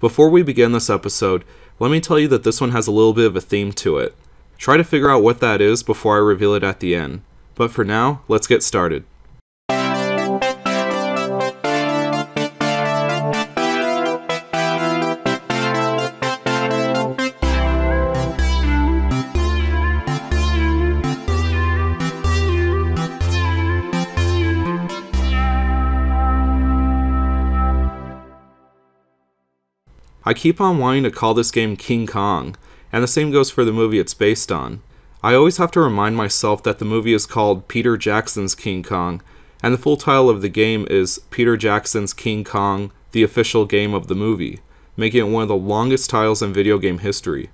Before we begin this episode, let me tell you that this one has a little bit of a theme to it. Try to figure out what that is before I reveal it at the end. But for now, let's get started. I keep on wanting to call this game King Kong, and the same goes for the movie it's based on. I always have to remind myself that the movie is called Peter Jackson's King Kong, and the full title of the game is Peter Jackson's King Kong, the official game of the movie, making it one of the longest titles in video game history.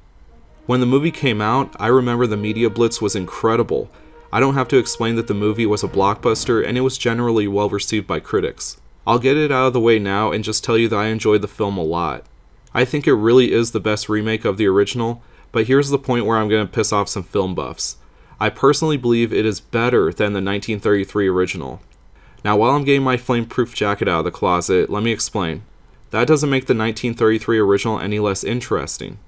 When the movie came out, I remember the media blitz was incredible. I don't have to explain that the movie was a blockbuster and it was generally well received by critics. I'll get it out of the way now and just tell you that I enjoyed the film a lot. I think it really is the best remake of the original, but here's the point where I'm going to piss off some film buffs. I personally believe it is better than the 1933 original. Now while I'm getting my flame-proof jacket out of the closet, let me explain. That doesn't make the 1933 original any less interesting.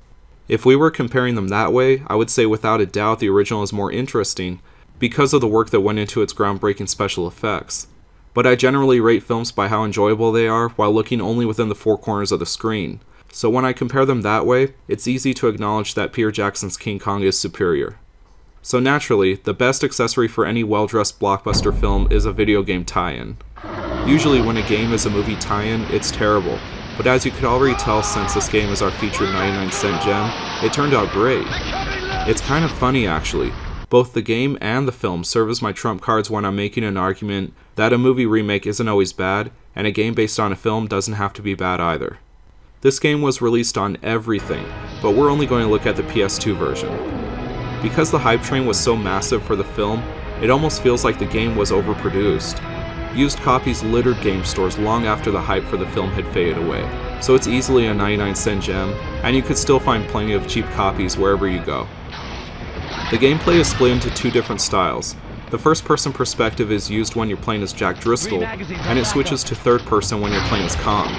If we were comparing them that way, I would say without a doubt the original is more interesting because of the work that went into its groundbreaking special effects. But I generally rate films by how enjoyable they are while looking only within the four corners of the screen. So when I compare them that way, it's easy to acknowledge that Peter Jackson's King Kong is superior. So naturally, the best accessory for any well-dressed blockbuster film is a video game tie-in. Usually when a game is a movie tie-in, it's terrible, but as you could already tell since this game is our featured 99-cent gem, it turned out great. It's kind of funny actually. Both the game and the film serve as my trump cards when I'm making an argument that a movie remake isn't always bad, and a game based on a film doesn't have to be bad either. This game was released on everything, but we're only going to look at the PS2 version. Because the hype train was so massive for the film, it almost feels like the game was overproduced. Used copies littered game stores long after the hype for the film had faded away, so it's easily a 99-cent gem, and you could still find plenty of cheap copies wherever you go. The gameplay is split into two different styles. The first-person perspective is used when you're playing as Jack Driscoll, and it switches to third-person when you're playing as Kong.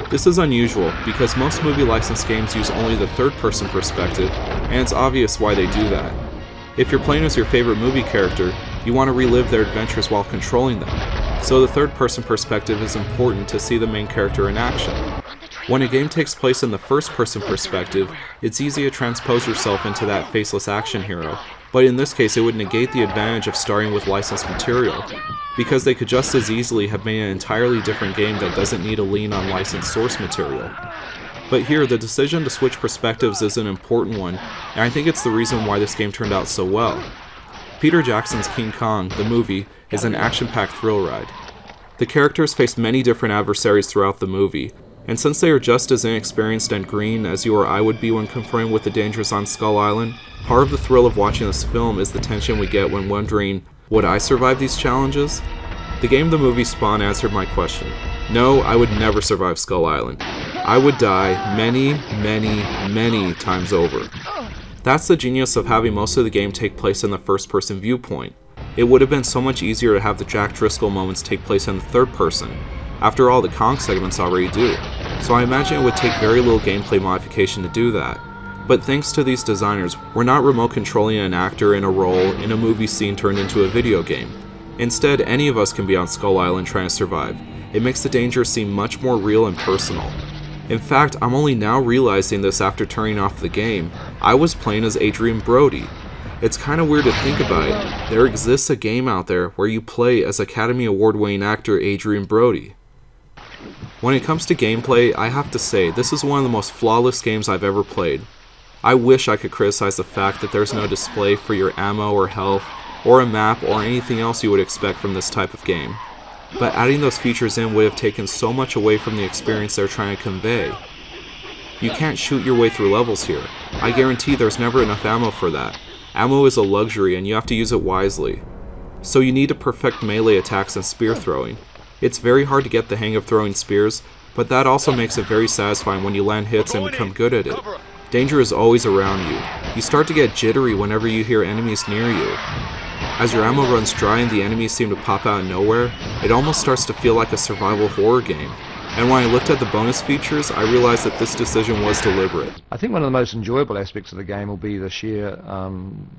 This is unusual because most movie licensed games use only the third-person perspective, and it's obvious why they do that. If you're playing as your favorite movie character, you want to relive their adventures while controlling them, so the third-person perspective is important to see the main character in action. When a game takes place in the first-person perspective, it's easy to transpose yourself into that faceless action hero, but in this case it would negate the advantage of starting with licensed material, because they could just as easily have made an entirely different game that doesn't need to lean on licensed source material. But here, the decision to switch perspectives is an important one, and I think it's the reason why this game turned out so well. Peter Jackson's King Kong, the movie, is an action-packed thrill ride. The characters face many different adversaries throughout the movie, and since they are just as inexperienced and green as you or I would be when confronting with the dangers on Skull Island, part of the thrill of watching this film is the tension we get when wondering, would I survive these challenges? The game The Movie Spawn answered my question. No, I would never survive Skull Island. I would die many, many times over. That's the genius of having most of the game take place in the first-person viewpoint. It would have been so much easier to have the Jack Driscoll moments take place in the third person. After all, the Kong segments already do, so I imagine it would take very little gameplay modification to do that. But thanks to these designers, we're not remote controlling an actor in a role in a movie scene turned into a video game. Instead, any of us can be on Skull Island trying to survive. It makes the danger seem much more real and personal. In fact, I'm only now realizing this after turning off the game. I was playing as Adrien Brody. It's kind of weird to think about it. There exists a game out there where you play as Academy Award-winning actor Adrien Brody. When it comes to gameplay, I have to say, this is one of the most flawless games I've ever played. I wish I could criticize the fact that there's no display for your ammo or health, or a map or anything else you would expect from this type of game. But adding those features in would have taken so much away from the experience they're trying to convey. You can't shoot your way through levels here. I guarantee there's never enough ammo for that. Ammo is a luxury and you have to use it wisely. So you need to perfect melee attacks and spear throwing. It's very hard to get the hang of throwing spears, but that also makes it very satisfying when you land hits and become good at it. Danger is always around you. You start to get jittery whenever you hear enemies near you. As your ammo runs dry and the enemies seem to pop out of nowhere, it almost starts to feel like a survival horror game. and when I looked at the bonus features, I realized that this decision was deliberate. I think one of the most enjoyable aspects of the game will be the sheer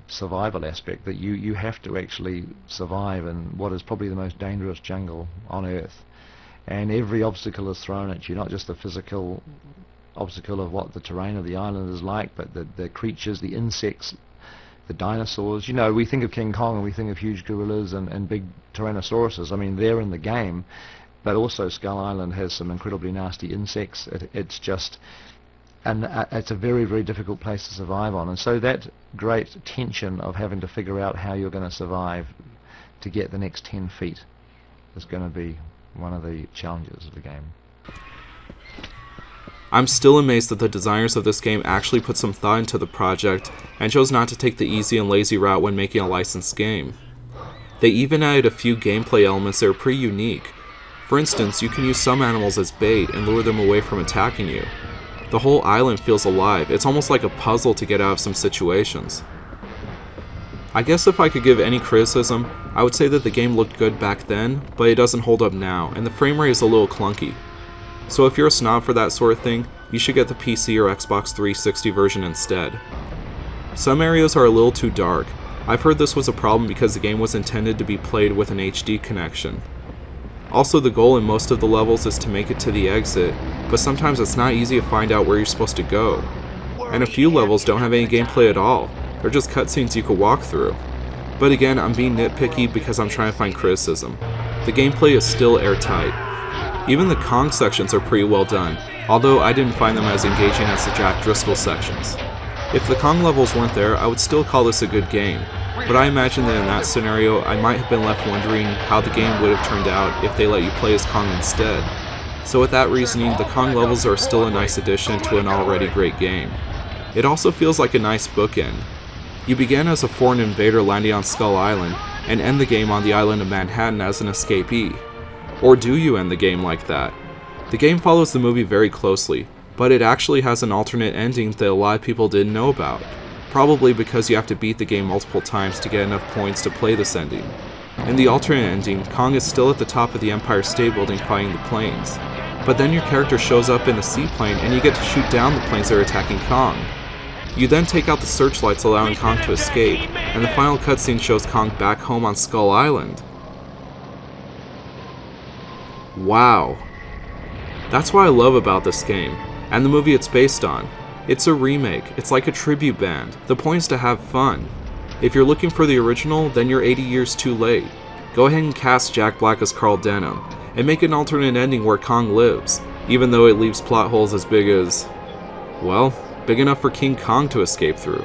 survival aspect, that you have to actually survive in what is probably the most dangerous jungle on Earth. And every obstacle is thrown at you, not just the physical obstacle of what the terrain of the island is like, but the creatures, the insects, the dinosaurs. You know, we think of King Kong and we think of huge gorillas and big tyrannosauruses. I mean, they're in the game, but also Skull Island has some incredibly nasty insects. It's just, and it's a very, very difficult place to survive on. And so that great tension of having to figure out how you're going to survive to get the next 10 feet is going to be one of the challenges of the game. I'm still amazed that the designers of this game actually put some thought into the project and chose not to take the easy and lazy route when making a licensed game. They even added a few gameplay elements that are pretty unique. For instance, you can use some animals as bait and lure them away from attacking you. The whole island feels alive. It's almost like a puzzle to get out of some situations. I guess if I could give any criticism, I would say that the game looked good back then, but it doesn't hold up now, and the frame rate is a little clunky. So if you're a snob for that sort of thing, you should get the PC or Xbox 360 version instead. Some areas are a little too dark. I've heard this was a problem because the game was intended to be played with an HD connection. Also, the goal in most of the levels is to make it to the exit, but sometimes it's not easy to find out where you're supposed to go. And a few levels don't have any gameplay at all. They're just cutscenes you could walk through. But again, I'm being nitpicky because I'm trying to find criticism. The gameplay is still airtight. Even the Kong sections are pretty well done, although I didn't find them as engaging as the Jack Driscoll sections. If the Kong levels weren't there, I would still call this a good game, but I imagine that in that scenario, I might have been left wondering how the game would have turned out if they let you play as Kong instead. So with that reasoning, the Kong levels are still a nice addition to an already great game. It also feels like a nice bookend. You begin as a foreign invader landing on Skull Island, and end the game on the island of Manhattan as an escapee. Or do you end the game like that? The game follows the movie very closely, but it actually has an alternate ending that a lot of people didn't know about, probably because you have to beat the game multiple times to get enough points to play this ending. In the alternate ending, Kong is still at the top of the Empire State Building fighting the planes, but then your character shows up in a seaplane and you get to shoot down the planes that are attacking Kong. You then take out the searchlights allowing Kong to escape, and the final cutscene shows Kong back home on Skull Island. Wow. That's what I love about this game, and the movie it's based on. It's a remake, it's like a tribute band. The point is to have fun. If you're looking for the original, then you're 80 years too late. Go ahead and cast Jack Black as Carl Denham, and make an alternate ending where Kong lives, even though it leaves plot holes as big as, well, big enough for King Kong to escape through.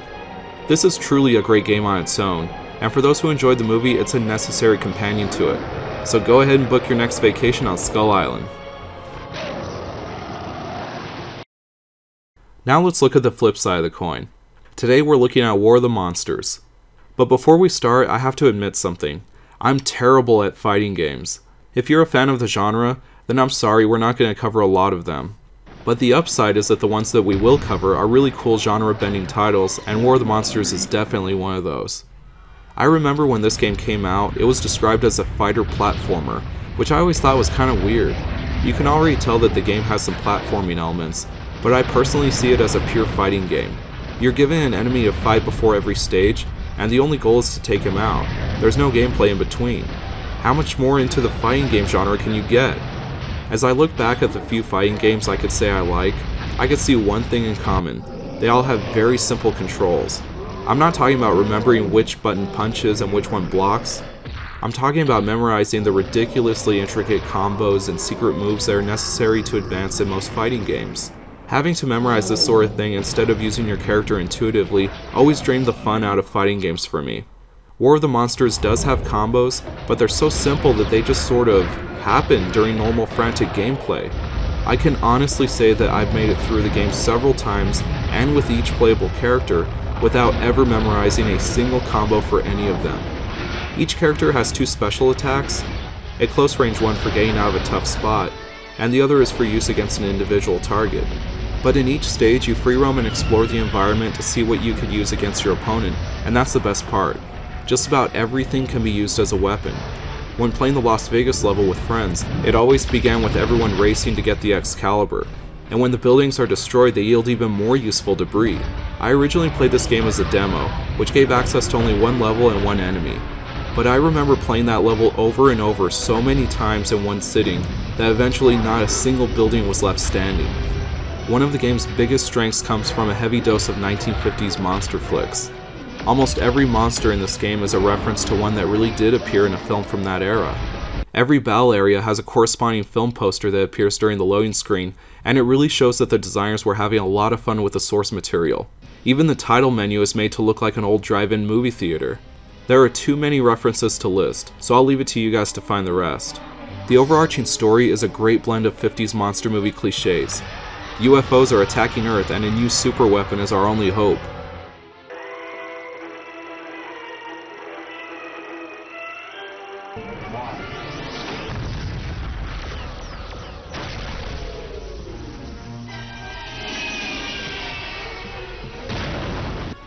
This is truly a great game on its own, and for those who enjoyed the movie, it's a necessary companion to it. So go ahead and book your next vacation on Skull Island. Now let's look at the flip side of the coin. Today we're looking at War of the Monsters. But before we start, I have to admit something. I'm terrible at fighting games. If you're a fan of the genre, then I'm sorry, we're not going to cover a lot of them. But the upside is that the ones that we will cover are really cool genre-bending titles, and War of the Monsters is definitely one of those. I remember when this game came out, it was described as a fighter platformer, which I always thought was kind of weird. You can already tell that the game has some platforming elements, but I personally see it as a pure fighting game. You're given an enemy to fight before every stage, and the only goal is to take him out. There's no gameplay in between. How much more into the fighting game genre can you get? As I look back at the few fighting games I could say I could see one thing in common. They all have very simple controls. I'm not talking about remembering which button punches and which one blocks. I'm talking about memorizing the ridiculously intricate combos and secret moves that are necessary to advance in most fighting games. Having to memorize this sort of thing instead of using your character intuitively always drained the fun out of fighting games for me. War of the Monsters does have combos, but they're so simple that they just sort of happen during normal frantic gameplay. I can honestly say that I've made it through the game several times, and with each playable character, without ever memorizing a single combo for any of them. Each character has two special attacks, a close range one for getting out of a tough spot, and the other is for use against an individual target. But in each stage you free roam and explore the environment to see what you could use against your opponent, and that's the best part. Just about everything can be used as a weapon. When playing the Las Vegas level with friends, it always began with everyone racing to get the Excalibur, and when the buildings are destroyed they yield even more useful debris. I originally played this game as a demo, which gave access to only one level and one enemy, but I remember playing that level over and over so many times in one sitting that eventually not a single building was left standing. One of the game's biggest strengths comes from a heavy dose of 1950s monster flicks. Almost every monster in this game is a reference to one that really did appear in a film from that era. Every battle area has a corresponding film poster that appears during the loading screen, and it really shows that the designers were having a lot of fun with the source material. Even the title menu is made to look like an old drive-in movie theater. There are too many references to list, so I'll leave it to you guys to find the rest. The overarching story is a great blend of 50s monster movie cliches. UFOs are attacking Earth and a new super weapon is our only hope.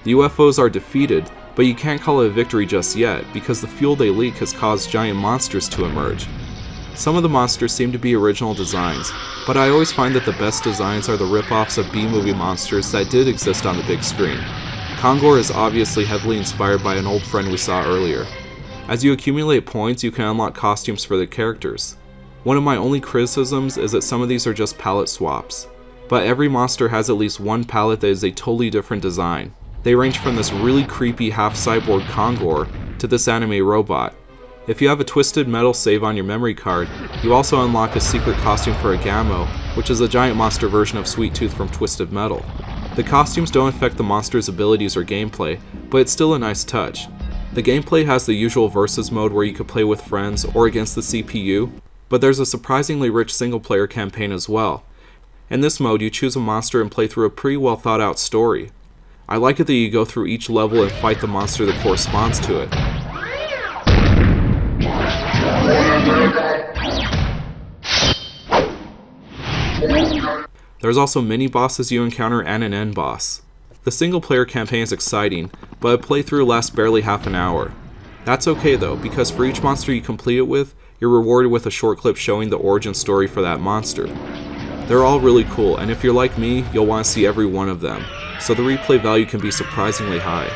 The UFOs are defeated, but you can't call it a victory just yet, because the fuel they leak has caused giant monsters to emerge. Some of the monsters seem to be original designs, but I always find that the best designs are the rip-offs of B-movie monsters that did exist on the big screen. Kongor is obviously heavily inspired by an old friend we saw earlier. As you accumulate points, you can unlock costumes for the characters. One of my only criticisms is that some of these are just palette swaps, but every monster has at least one palette that is a totally different design. They range from this really creepy half-cyborg Kongor to this anime robot. If you have a Twisted Metal save on your memory card, you also unlock a secret costume for Agamo, which is a giant monster version of Sweet Tooth from Twisted Metal. The costumes don't affect the monster's abilities or gameplay, but it's still a nice touch. The gameplay has the usual versus mode where you could play with friends or against the CPU, but there's a surprisingly rich single-player campaign as well. In this mode, you choose a monster and play through a pretty well thought out story. I like it that you go through each level and fight the monster that corresponds to it. There's also mini-bosses you encounter and an end boss. The single-player campaign is exciting, but a playthrough lasts barely half an hour. That's okay though, because for each monster you complete it with, you're rewarded with a short clip showing the origin story for that monster. They're all really cool, and if you're like me, you'll want to see every one of them, so the replay value can be surprisingly high.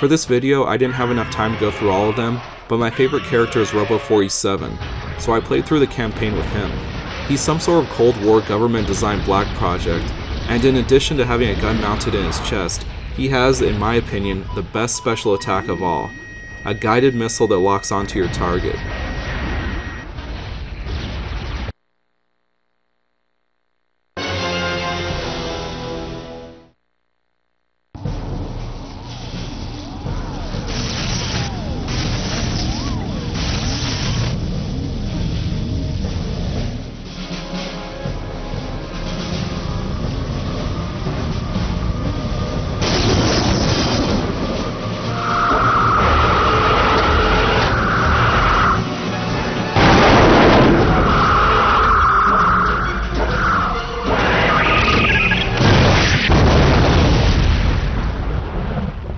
For this video, I didn't have enough time to go through all of them, but my favorite character is Robo47, so I played through the campaign with him. He's some sort of Cold War government-designed black project, and in addition to having a gun mounted in his chest, he has, in my opinion, the best special attack of all, a guided missile that locks onto your target.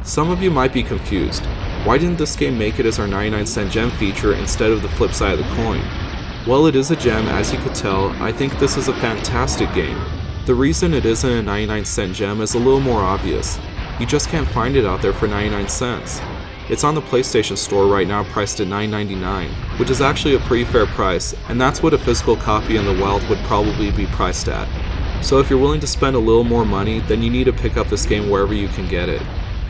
Some of you might be confused. Why didn't this game make it as our 99-cent gem feature instead of the flip side of the coin? Well, it is a gem, as you could tell. I think this is a fantastic game. The reason it isn't a 99-cent gem is a little more obvious. You just can't find it out there for 99 cents. It's on the PlayStation Store right now priced at $9.99, which is actually a pretty fair price, and that's what a physical copy in the wild would probably be priced at. So if you're willing to spend a little more money, then you need to pick up this game wherever you can get it.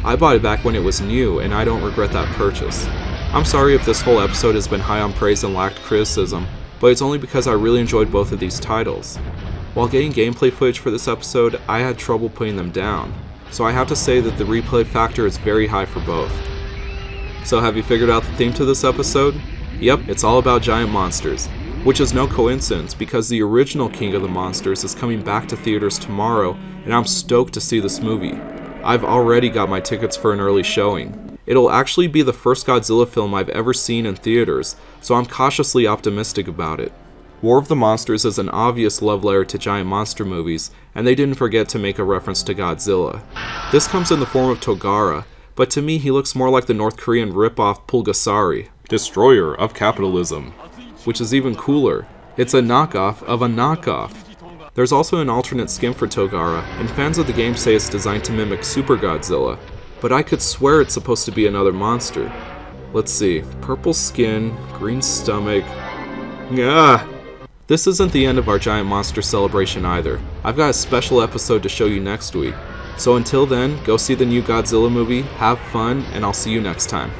I bought it back when it was new, and I don't regret that purchase. I'm sorry if this whole episode has been high on praise and lacked criticism, but it's only because I really enjoyed both of these titles. While getting gameplay footage for this episode, I had trouble putting them down, so I have to say that the replay factor is very high for both. So have you figured out the theme to this episode? Yep, it's all about giant monsters, which is no coincidence because the original King of the Monsters is coming back to theaters tomorrow, and I'm stoked to see this movie. I've already got my tickets for an early showing. It'll actually be the first Godzilla film I've ever seen in theaters, so I'm cautiously optimistic about it. War of the Monsters is an obvious love letter to giant monster movies, and they didn't forget to make a reference to Godzilla. This comes in the form of Togara, but to me he looks more like the North Korean ripoff Pulgasari. destroyer of capitalism. Which is even cooler. It's a knockoff of a knockoff. There's also an alternate skin for Togara, and fans of the game say it's designed to mimic Super Godzilla, but I could swear it's supposed to be another monster. Let's see, purple skin, green stomach. Ah! This isn't the end of our giant monster celebration either. I've got a special episode to show you next week. So until then, go see the new Godzilla movie, have fun, and I'll see you next time.